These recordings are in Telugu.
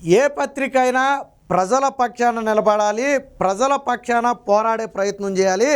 ఏ పత్రిక అయినా ప్రజల పక్షాన నిలబడాలి, ప్రజల పక్షాన పోరాడే ప్రయత్నం చేయాలి,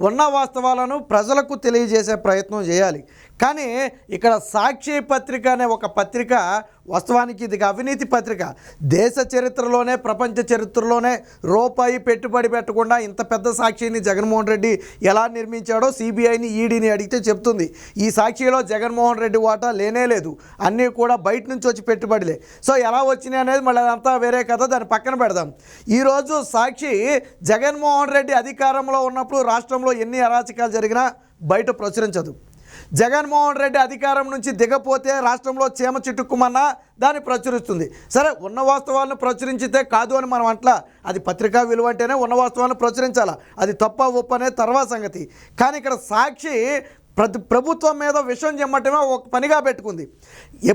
ఉన్న వాస్తవాలను ప్రజలకు తెలియజేసే ప్రయత్నం చేయాలి. కానీ ఇక్కడ సాక్షి పత్రిక అనే ఒక పత్రిక వాస్తవానికి ఇది అవినీతి పత్రిక. దేశ చరిత్రలోనే ప్రపంచ చరిత్రలోనే రూపాయి పెట్టుబడి పెట్టకుండా ఇంత పెద్ద సాక్షిని జగన్మోహన్ రెడ్డి ఎలా నిర్మించాడో సిబిఐని ఈడీని అడిగితే చెప్తుంది. ఈ సాక్షిలో జగన్మోహన్ రెడ్డి వాటా లేనే లేదు, అన్నీ కూడా బయట నుంచి వచ్చి పెట్టుబడిలే. సో ఎలా వచ్చినాయి అనేది మళ్ళీ అదంతా వేరే కథ, దాన్ని పక్కన పెడదాం. ఈరోజు సాక్షి జగన్మోహన్ రెడ్డి అధికారంలో ఉన్నప్పుడు రాష్ట్రంలో ఎన్ని అరాచకాలు జరిగినా బయట ప్రచురించదు. జగన్మోహన్ రెడ్డి అధికారం నుంచి దిగపోతే రాష్ట్రంలో చీమ చిట్టుకుమన్నా దాన్ని ప్రచురిస్తుంది. సరే, ఉన్న వాస్తవాలను ప్రచురించితే కాదు అని మనం అంటలా, అది పత్రికా విలువ అంటేనే ఉన్న వాస్తవాలను ప్రచురించాలా, అది తప్ప ఒప్పు అనేది తర్వాత సంగతి. కానీ ఇక్కడ సాక్షి ప్రభుత్వం మీద విషం చెమ్మటమే ఒక పనిగా పెట్టుకుంది.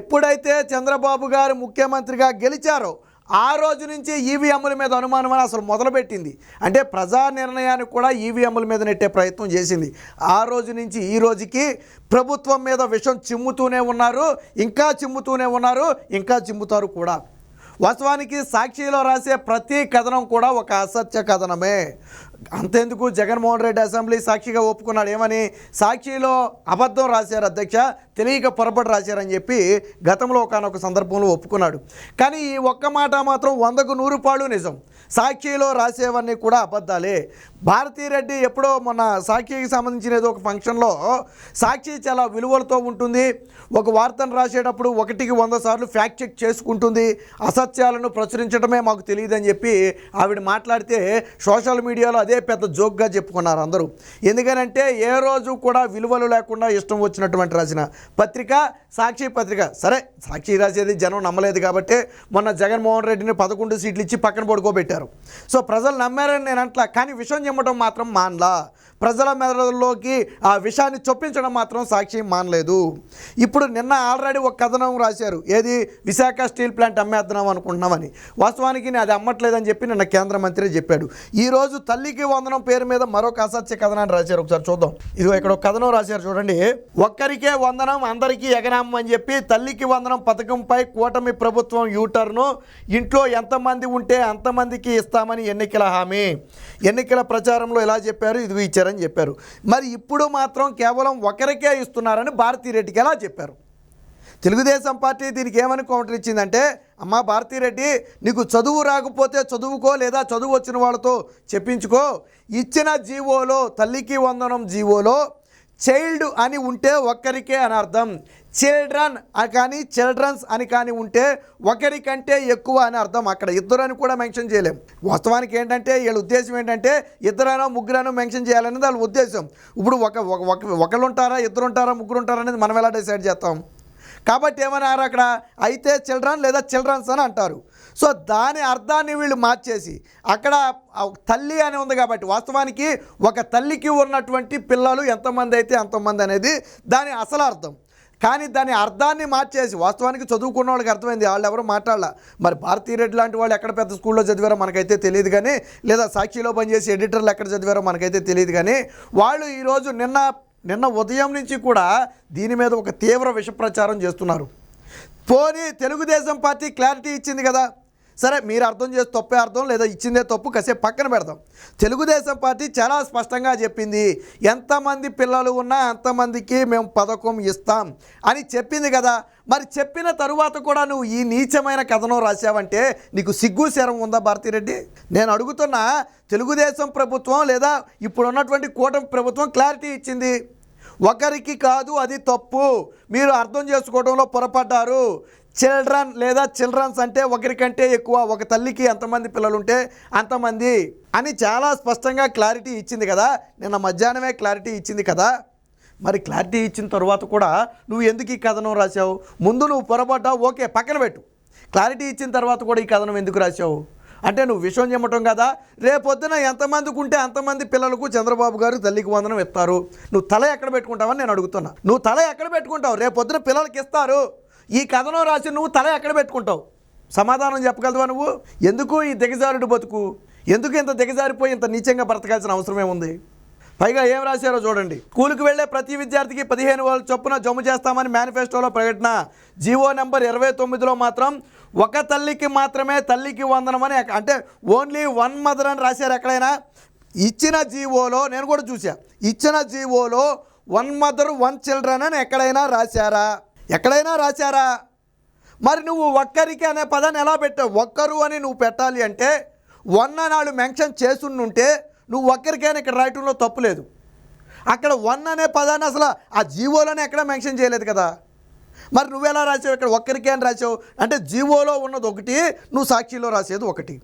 ఎప్పుడైతే చంద్రబాబు గారు ముఖ్యమంత్రిగా గెలిచారో ఆ రోజు నుంచి ఈవీఎంల మీద అనుమానం అని అసలు మొదలుపెట్టింది. అంటే ప్రజా నిర్ణయానికి కూడా ఈవీఎంల మీద నెట్టే ప్రయత్నం చేసింది. ఆ రోజు నుంచి ఈ రోజుకి ప్రభుత్వం మీద విషం చిమ్ముతూనే ఉన్నారు, ఇంకా చిమ్ముతూనే ఉన్నారు, ఇంకా చిమ్ముతారు కూడా. వాస్తవానికి సాక్షిలో రాసే ప్రతి కథనం కూడా ఒక అసత్య కథనమే. అంతెందుకు, జగన్మోహన్ రెడ్డి అసెంబ్లీ సాక్షిగా ఒప్పుకున్నాడు. ఏమని? సాక్షిలో అబద్ధం రాశారు అధ్యక్ష, తెలియక పొరపాటు రాశారని చెప్పి గతంలో ఒకనొక సందర్భంలో ఒప్పుకున్నాడు. కానీ ఈ ఒక్క మాట మాత్రం 100కు 100 పాళ్ళు నిజం. సాక్షిలో రాసేవన్నీ కూడా అబద్ధాలే. భారతీరెడ్డి ఎప్పుడో మొన్న సాక్షికి సంబంధించిన ఏదో ఒక ఫంక్షన్లో సాక్షి చాలా విలువలతో ఉంటుంది, ఒక వార్తను రాసేటప్పుడు 1కి 100 సార్లు ఫ్యాక్ట్ చెక్ చేసుకుంటుంది, అసత్యాలను ప్రచురించడమే మాకు తెలియదని చెప్పి ఆవిడ మాట్లాడితే సోషల్ మీడియాలో అదే పెద్ద జోక్గా చెప్పుకున్నారు అందరూ. ఎందుకనంటే ఏ రోజు కూడా విలువలు లేకుండా ఇష్టం వచ్చినటువంటి రాసిన పత్రిక సాక్షి పత్రిక. సరే, సాక్షి రాసేది జనం నమ్మలేదు కాబట్టి మొన్న జగన్మోహన్ రెడ్డిని 11 సీట్లు ఇచ్చి పక్కన పడుకోబెట్టారు. సో ప్రజలు నమ్మారని నేను అంటలా, కానీ విషయం చెమ్మటం మాత్రం మానలా. ప్రజల మెదడులోకి ఆ విషయాన్ని చొప్పించడం మాత్రం సాక్షి మానలేదు. ఇప్పుడు నిన్న ఆల్రెడీ ఒక కథనం రాశారు, ఏది విశాఖ స్టీల్ ప్లాంట్ అమ్మేద్దాం అనుకుంటున్నామని. వాస్తవానికి అది అమ్మట్లేదని చెప్పి నిన్న కేంద్ర మంత్రి చెప్పాడు. ఈరోజు తల్లికి వందనం పేరు మీద మరొక అసత్య కథనాన్ని రాశారు. ఒకసారి చూద్దాం. ఇదిగో ఇక్కడ ఒక కథనం రాశారు చూడండి. ఒక్కరికే వందనం అందరికీ ఎగనామం అని చెప్పి తల్లికి వందనం పథకంపై కూటమి ప్రభుత్వం యూటర్ను, ఇంట్లో ఎంతమంది ఉంటే అంతమందికి ఇస్తామని ఎన్నికల హామీ. ఎన్నికల ప్రచారంలో ఇలా చెప్పారు, ఇది ఇచ్చారని చెప్పారు. మరి ఇప్పుడు మాత్రం కేవలం ఒకరికే ఇస్తున్నారని భారతీరెడ్డికి ఎలా చెప్పారు? తెలుగుదేశం పార్టీ దీనికి ఏమని కౌంటర్ ఇచ్చిందంటే, అమ్మా భారతీరెడ్డి, నీకు చదువు రాకపోతే చదువుకో, లేదా చదువు వచ్చిన వాళ్ళతో చెప్పించుకో. ఇచ్చిన జీవోలో, తల్లికి వందనం జీవోలో చైల్డ్ అని ఉంటే ఒక్కరికే అని అర్థం, చిల్డ్రన్ కానీ చిల్డ్రన్స్ అని కానీ ఉంటే ఒకరికంటే ఎక్కువ అని అర్థం. అక్కడ ఇద్దరని కూడా మెన్షన్ చేయలేం. వాస్తవానికి ఏంటంటే వీళ్ళ ఉద్దేశం ఏంటంటే ఇద్దరనో ముగ్గురనో మెన్షన్ చేయాలనేది వాళ్ళ ఉద్దేశం. ఇప్పుడు ఒకళ్ళు ఉంటారా, ఇద్దరు ఉంటారా, ముగ్గురు ఉంటారా అనేది మనం ఎలా డిసైడ్ చేస్తాం? కాబట్టి ఏమన్నారు అక్కడ, అయితే చిల్డ్రన్ లేదా చిల్డ్రన్స్ అని అంటారు. సో దాని అర్థాన్ని వీళ్ళు మార్చేసి అక్కడ తల్లి అని ఉంది కాబట్టి వాస్తవానికి ఒక తల్లికి ఉన్నటువంటి పిల్లలు ఎంతమంది అయితే అంతమంది అనేది దాని అసలు అర్థం. కానీ దాని అర్థాన్ని మార్చేసి వాస్తవానికి చదువుకున్న వాళ్ళకి అర్థమైంది, వాళ్ళు ఎవరు మాట్లాడాల. మరి భారతీరెడ్డి లాంటి వాళ్ళు ఎక్కడ పెద్ద స్కూల్లో చదివారో మనకైతే తెలియదు, కానీ లేదా సాక్షిలో పనిచేసి ఎడిటర్లు ఎక్కడ చదివారో మనకైతే తెలియదు. కానీ వాళ్ళు ఈరోజు నిన్న ఉదయం నుంచి కూడా దీని మీద ఒక తీవ్ర విష ప్రచారం చేస్తున్నారు. పోనీ తెలుగుదేశం పార్టీ క్లారిటీ ఇచ్చింది కదా, సరే మీరు అర్థం చేసి తప్పే అర్థం, లేదా ఇచ్చిందే తప్పు, కాసేపు పక్కన పెడదాం. తెలుగుదేశం పార్టీ చాలా స్పష్టంగా చెప్పింది, ఎంతమంది పిల్లలు ఉన్నా అంతమందికి మేము పథకం ఇస్తాం అని చెప్పింది కదా. మరి చెప్పిన తరువాత కూడా నువ్వు ఈ నీచమైన కథనం రాశావంటే నీకు సిగ్గు శరం ఉందా భారతీరెడ్డి? నేను అడుగుతున్నా, తెలుగుదేశం ప్రభుత్వం లేదా ఇప్పుడు ఉన్నటువంటి కూటమి ప్రభుత్వం క్లారిటీ ఇచ్చింది, ఒకరికి కాదు అది తప్పు, మీరు అర్థం చేసుకోవడంలో పొరపడ్డారు. చిల్డ్రన్ లేదా చిల్డ్రన్స్ అంటే ఒకరికంటే ఎక్కువ, ఒక తల్లికి ఎంతమంది పిల్లలు ఉంటే అంతమంది అని చాలా స్పష్టంగా క్లారిటీ ఇచ్చింది కదా. నిన్న మధ్యాహ్నమే క్లారిటీ ఇచ్చింది కదా. మరి క్లారిటీ ఇచ్చిన తర్వాత కూడా నువ్వు ఎందుకు ఈ కథనం రాశావు? ముందు నువ్వు పొరపడ్డావు, ఓకే పక్కన పెట్టు. క్లారిటీ ఇచ్చిన తర్వాత కూడా ఈ కథనం ఎందుకు రాశావు? అంటే నువ్వు విషయం చెమ్మటం కదా. రేపొద్దున ఎంతమందికి ఉంటే అంతమంది పిల్లలకు చంద్రబాబు గారు తల్లికి వందనం ఇస్తారు. నువ్వు తల ఎక్కడ పెట్టుకుంటావని నేను అడుగుతున్నా. నువ్వు తల ఎక్కడ పెట్టుకుంటావు? రేపొద్దున పిల్లలకి ఇస్తారు, ఈ కథనం రాసి నువ్వు తల ఎక్కడ పెట్టుకుంటావు? సమాధానం చెప్పగలవా నువ్వు? ఎందుకు ఈ దిగజారుడు బతుకు? ఎందుకు ఇంత దిగజారిపోయి ఇంత నీచంగా బ్రతకాల్సిన అవసరం ఏముంది? పైగా ఏం రాశారో చూడండి. స్కూల్కి వెళ్లే ప్రతి విద్యార్థికి 15,000 చొప్పున జమ చేస్తామని మేనిఫెస్టోలో ప్రకటన. జీవో నెంబర్ 29లో మాత్రం ఒక తల్లికి మాత్రమే తల్లికి వందనమని, అంటే ఓన్లీ వన్ మదర్ అని రాశారు. ఎక్కడైనా ఇచ్చిన జీవోలో నేను కూడా చూసా, ఇచ్చిన జీవోలో వన్ మదర్ వన్ చిల్డ్రన్ అని ఎక్కడైనా రాశారా? ఎక్కడైనా రాశారా? మరి నువ్వు ఒక్కరికి అనే పదాన్ని ఎలా పెట్టావు? ఒక్కరు అని నువ్వు పెట్టాలి అంటే వన్ అని వాళ్ళు మెన్షన్ చేసుంటే నువ్వు ఒక్కరికైనా ఇక్కడ రాయటంలో తప్పు లేదు. అక్కడ వన్ అనే పదాన్ని అసలు ఆ జీవోలోనే ఎక్కడ మెన్షన్ చేయలేదు కదా. మరి నువ్వెలా రాసావు? ఇక్కడ ఒక్కరికే అని రాసావు అంటే జీవోలో ఉన్నది ఒకటి, నువ్వు సాక్షిలో రాసేది ఒకటి.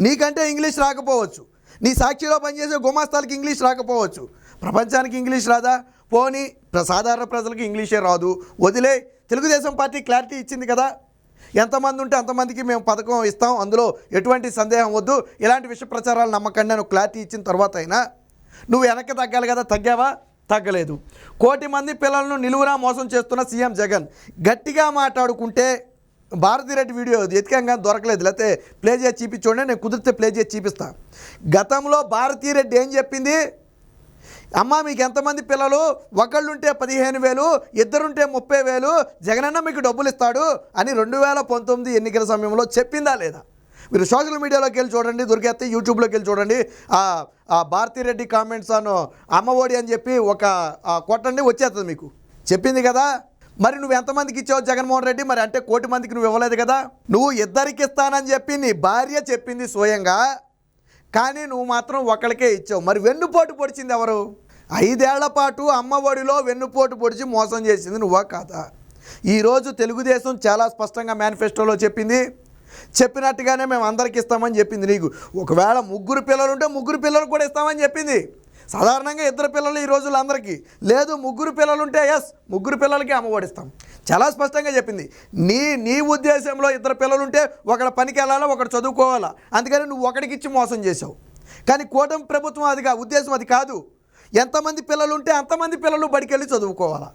నీకంటే ఇంగ్లీష్ రాకపోవచ్చు, నీ సాక్షిలో పనిచేసే గుమాస్తాలకి ఇంగ్లీష్ రాకపోవచ్చు, ప్రపంచానికి ఇంగ్లీష్ రాదా? పోనీ సాధారణ ప్రజలకు ఇంగ్లీషే రాదు, వదిలే. తెలుగుదేశం పార్టీ క్లారిటీ ఇచ్చింది కదా, ఎంతమంది ఉంటే అంతమందికి మేము పథకం ఇస్తాం, అందులో ఎటువంటి సందేహం వద్దు, ఇలాంటి విషయ ప్రచారాలు నమ్మకండి అని క్లారిటీ ఇచ్చిన తర్వాత అయినా నువ్వు వెనక్కి తగ్గాలి కదా. తగ్గావా? తగ్గలేదు. 1 కోటి మంది పిల్లలను నిలువునా మోసం చేస్తున్న సీఎం జగన్. గట్టిగా మాట్లాడుకుంటే భారతిరెడ్డి వీడియో ఎతికంగా దొరకలేదు, లేకపోతే ప్లే చేసి చూపించండి, నేను కుదిరితే ప్లే చేసి చూపిస్తా. గతంలో భారతిరెడ్డి ఏం చెప్పింది? అమ్మ మీకు ఎంతమంది పిల్లలు? ఒకళ్ళుంటే 15,000, ఇద్దరుంటే 30,000, జగనన్న మీకు డబ్బులు ఇస్తాడు అని 2019 ఎన్నికల సమయంలో చెప్పిందా లేదా? మీరు సోషల్ మీడియాలోకి వెళ్ళి చూడండి, దొరికేస్తే యూట్యూబ్లోకి వెళ్ళి చూడండి. భారతిరెడ్డి కామెంట్స్ అను అమ్మఒడి అని చెప్పి ఒక కొట్టండి, వచ్చేస్తుంది మీకు. చెప్పింది కదా. మరి నువ్వు ఎంతమందికి ఇచ్చావు జగన్మోహన్ రెడ్డి? మరి అంటే 1 కోటి మందికి నువ్వు ఇవ్వలేదు కదా. నువ్వు ఇద్దరికి ఇస్తానని చెప్పి నీ భార్య చెప్పింది స్వయంగా, కానీ నువ్వు మాత్రం ఒకరికే ఇచ్చావు. మరి వెన్నుపోటు పొడిచింది ఎవరు? 5 ఏళ్ల పాటు అమ్మఒడిలో వెన్నుపోటు పొడిచి మోసం చేసింది నువ్వా కాదా? ఈరోజు తెలుగుదేశం చాలా స్పష్టంగా మేనిఫెస్టోలో చెప్పింది, చెప్పినట్టుగానే మేము అందరికి ఇస్తామని చెప్పింది. నీకు ఒకవేళ 3 పిల్లలు ఉంటే 3 పిల్లలకు కూడా ఇస్తామని చెప్పింది. సాధారణంగా 2 పిల్లలు ఈ రోజుల్లో అందరికీ లేదు, 3 పిల్లలు ఉంటే ఎస్ 3 పిల్లలకి అమ్మఒడి ఇస్తాం చాలా స్పష్టంగా చెప్పింది. నీ ఉద్దేశంలో 2 పిల్లలు ఉంటే ఒకడు పనికి వెళ్ళాలా, ఒకడు చదువుకోవాలా, అందుకని నువ్వు ఒకడికి ఇచ్చి మోసం చేసావు. కానీ కూటమి ప్రభుత్వం ఉద్దేశం అది కాదు. ఎంతమంది పిల్లలు ఉంటే అంతమంది పిల్లలు బడికి వెళ్ళి చదువుకోవాలా,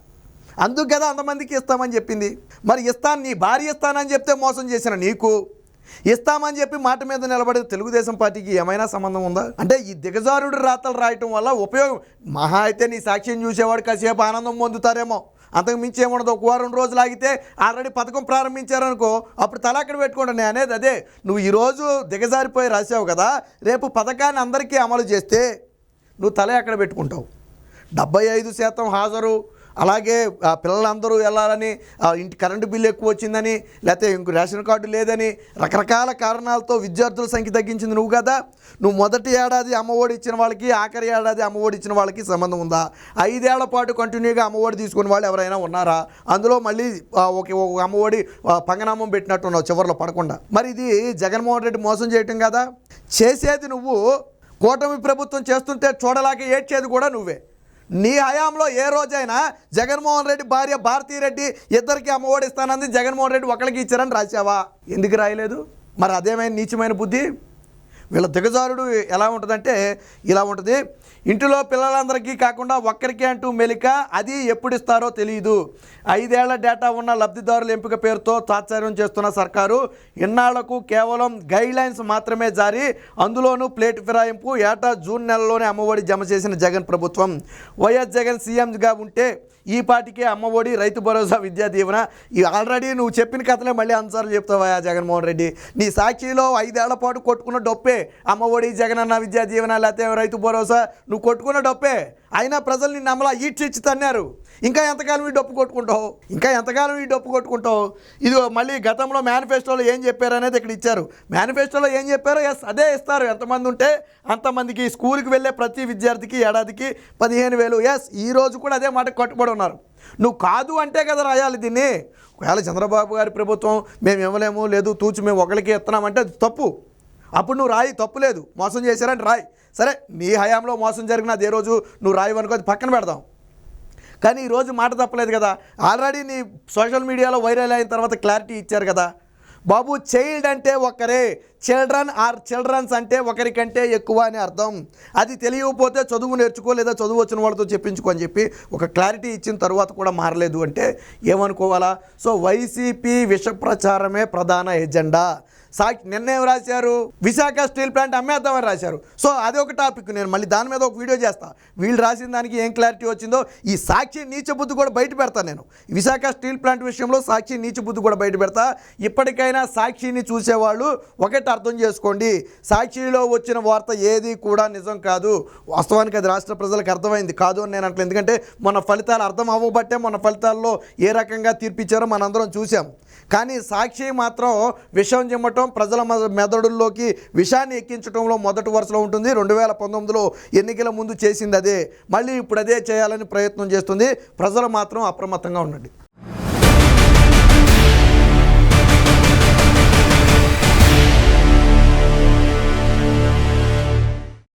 అందుకు కదా అంతమందికి ఇస్తామని చెప్పింది. మరి ఇస్తాను, నీ భార్య ఇస్తానని చెప్తే మోసం చేసిన నీకు, ఇస్తామని చెప్పి మాట మీద నిలబడే తెలుగుదేశం పార్టీకి ఏమైనా సంబంధం ఉందా? అంటే ఈ దిగజారుడు రాతలు రాయటం వల్ల ఉపయోగం మహా అయితే నీ సాక్ష్యం చూసేవాడు కాసేపు ఆనందం పొందుతారేమో, అంతకు మించి ఏముండదు. 1 వారం రోజులు ఆగితే ఆల్రెడీ పథకం ప్రారంభించారనుకో, అప్పుడు తల అక్కడ పెట్టుకోండి. నేను అనేది అదే, నువ్వు ఈరోజు దిగజారిపోయి రాసావు కదా, రేపు పథకాన్ని అందరికీ అమలు చేస్తే నువ్వు తల ఎక్కడ పెట్టుకుంటావు? 75% హాజరు, అలాగే పిల్లలందరూ వెళ్ళాలని, ఇంటి కరెంటు బిల్లు ఎక్కువ వచ్చిందని, లేకపోతే ఇంకో రేషన్ కార్డు లేదని, రకరకాల కారణాలతో విద్యార్థుల సంఖ్య తగ్గించింది నువ్వు కదా. నువ్వు మొదటి ఏడాది అమ్మఒడి ఇచ్చిన వాళ్ళకి, ఆఖరి ఏడాది అమ్మఒడి ఇచ్చిన వాళ్ళకి సంబంధం ఉందా? 5 ఏళ్ల పాటు కంటిన్యూగా అమ్మఒడి తీసుకున్న వాళ్ళు ఎవరైనా ఉన్నారా? అందులో మళ్ళీ ఒక అమ్మఒడి పంగనామం పెట్టినట్టున్నావు చివరిలో పడకుండా. మరి ఇది జగన్మోహన్ రెడ్డి మోసం చేయటం కదా. చేసేది నువ్వు, కూటమి ప్రభుత్వం చేస్తుంటే చూడలాగా ఏడ్చేది కూడా నువ్వే. నీ హయాంలో ఏ రోజైనా జగన్మోహన్ రెడ్డి భార్య భారతిరెడ్డి ఇద్దరికి అమ్మఒడి ఇస్తానంది, జగన్మోహన్ రెడ్డి ఒకరికి ఇచ్చారని రాసావా? ఎందుకు రాయలేదు? మరి అదేమైనా నీచమైన బుద్ధి? వీళ్ళ దిగజారుడు ఎలా ఉంటుందంటే ఇలా ఉంటుంది. ఇంటిలో పిల్లలందరికీ కాకుండా ఒక్కరికే అంటూ మెలిక, అది ఎప్పుడు ఇస్తారో తెలియదు. 5 ఏళ్ల డేటా ఉన్న లబ్ధిదారుల ఎంపిక పేరుతో తాత్సార్యం చేస్తున్న సర్కారు ఇన్నాళ్లకు కేవలం గైడ్లైన్స్ మాత్రమే జారీ, అందులోనూ ప్లేట్ ఫిరాయింపు. ఏటా జూన్ నెలలోనే అమ్మఒడి జమ చేసిన జగన్ ప్రభుత్వం. వైఎస్ జగన్ సీఎంగా ఉంటే ఈ పాటికే అమ్మఒడి, రైతు భరోసా, విద్యా దీవెన, ఆల్రెడీ నువ్వు చెప్పిన కథలే మళ్ళీ అన్సార్లు చెప్తావా జగన్మోహన్ రెడ్డి? నీ సాక్షిలో 5 ఏళ్ల పాటు కొట్టుకున్న డొప్పే అమ్మఒడి, జగనన్న విద్యా దీవెన, లేకపోతే రైతు భరోసా, నువ్వు కొట్టుకున్న డొప్పే. అయినా ప్రజలు నిన్ను అమలా ఈడ్చిచ్చి తన్నారు. ఇంకా ఎంతకాలం ఈ డప్పు కొట్టుకుంటావు? ఇది మళ్ళీ గతంలో మేనిఫెస్టోలో ఏం చెప్పారు అనేది ఇక్కడ ఇచ్చారు. మేనిఫెస్టోలో ఏం చెప్పారో ఎస్ అదే ఇస్తారు. ఎంతమంది ఉంటే అంతమందికి, స్కూల్కి వెళ్ళే ప్రతి విద్యార్థికి ఏడాదికి 15,000. ఎస్ ఈ రోజు కూడా అదే మాట కట్టుబడి ఉన్నారు. నువ్వు కాదు అంటే కదా రాయాలి దీన్ని. ఒకవేళ చంద్రబాబు గారి ప్రభుత్వం మేము ఇవ్వలేము, లేదు తూచి మేము ఒకరికి ఇస్తున్నామంటే అది తప్పు. అప్పుడు నువ్వు రాయి, తప్పు లేదు. మోసం చేశారని రాయి. సరే, నీ హయాంలో మోసం జరిగిన అదే రోజు నువ్వు రాయి అనుకో, అది పక్కన పెడదాం. కానీ ఈరోజు మాట తప్పలేదు కదా. ఆల్రెడీ నీ సోషల్ మీడియాలో వైరల్ అయిన తర్వాత క్లారిటీ ఇచ్చారు కదా. బాబు చైల్డ్ అంటే ఒక్కరే, చిల్డ్రన్స్ అంటే ఒకరికంటే ఎక్కువ అని అర్థం. అది తెలియకపోతే చదువు నేర్చుకో లేదా చదువు వచ్చిన వాళ్ళతో చెప్పించుకో అని చెప్పి ఒక క్లారిటీ ఇచ్చిన తర్వాత కూడా మారలేదు అంటే ఏమనుకోవాలా? సో వైసీపీ విష ప్రచారమే ప్రధాన ఎజెండా. నిన్నేం రాశారు? విశాఖ స్టీల్ ప్లాంట్ అమ్మేద్దామని రాశారు. సో అదే ఒక టాపిక్, నేను మళ్ళీ దాని మీద ఒక వీడియో చేస్తా. వీళ్ళు రాసిన దానికి ఏం క్లారిటీ వచ్చిందో ఈ సాక్షి నీచ బుద్ధి కూడా బయట పెడతా. నేను విశాఖ స్టీల్ ప్లాంట్ విషయంలో సాక్షి నీచ బుద్ధి కూడా బయట పెడతా. ఇప్పటికైనా సాక్షిని చూసేవాళ్ళు ఒకటి అర్థం చేసుకోండి, సాక్షిలో వచ్చిన వార్త ఏది కూడా నిజం కాదు. వాస్తవానికి అది రాష్ట్ర ప్రజలకు అర్థమైంది కాదు అని నేను అంటలేదు. ఎందుకంటే మన ఫలితాలు అర్థం అవ్వబట్టే మన ఫలితాల్లో ఏ రకంగా తీర్పిచ్చారో మనందరం చూసాం. కానీ సాక్షి మాత్రం విషం చిమ్మటం, ప్రజల మెదడుల్లోకి విషాన్ని ఎక్కించడంలో మొదటి వరుసలో ఉంటుంది. 2019లో ఎన్నికల ముందు చేసింది అదే, మళ్ళీ ఇప్పుడు అదే చేయాలని ప్రయత్నం చేస్తుంది. ప్రజలు మాత్రం అప్రమత్తంగా ఉండండి.